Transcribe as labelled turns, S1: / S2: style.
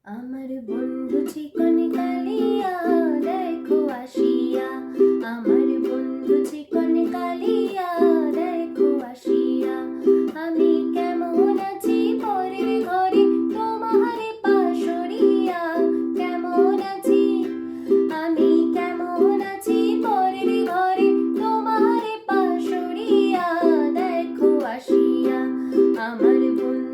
S1: আমার বন্ধু চিকন কালিয়া দেখো আসিয়া, আমার বন্ধু চিকন কালিয়া দেখো আসিয়া। আমি কেমন আছি পরের ঘরে তোমারে পাশরিয়া, কেমন আছি আমি কেমন আছি পরের ঘরে তোমারে পাশরিয়া দেখো আসিয়া। আমার বন্ধু